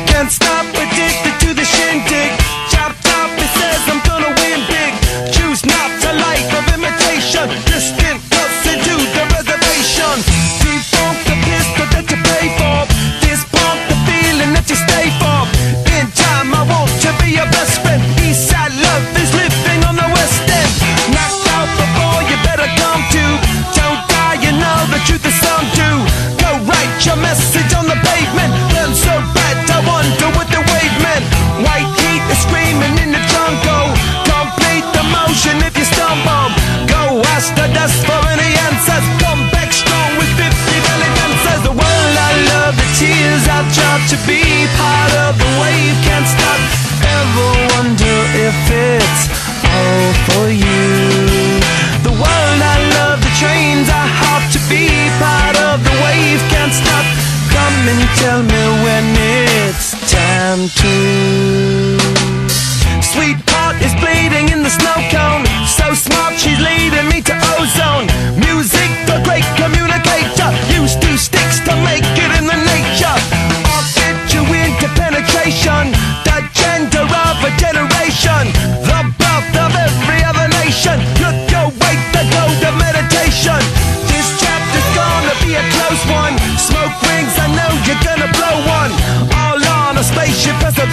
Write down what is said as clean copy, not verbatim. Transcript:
Can't stop, addicted to the shindig. Chop top, it says I'm gonna win big. Choose not a life of imitation. Distant cuts into the reservation. Defunct the pistol that you pay for. Dispunk the feeling that you stay for. In time I want to be your best friend. Eastside love is living on the West End. Knocked out before you better come to. Don't die, you know the truth is some do. Go write your message on the pavement. Burn so bad I wonder what the wave meant. White heat is screaming in the jungle. Complete the motion if you stumble. Go ask the dust for any answers. Come back strong with 50 belly dancers. The world I love, the tears I've dropped. To be part of the wave, can't stop. Ever wonder if it's all for you? The world I love, the trains I hop. To be part of the wave, can't stop. Come and tell me when it's time to. Sweetheart is bleeding in the snow cone. So smart, she's leading me to ozone. Music, the great communicator. Used two sticks to make it in the nature. I'll get you into penetration. The gender of a generation. The birth of every other nation. Look your way to go to meditation. This chapter's gonna be a close one. Smoke rings, I know you're gonna blow one. All on a spaceship as a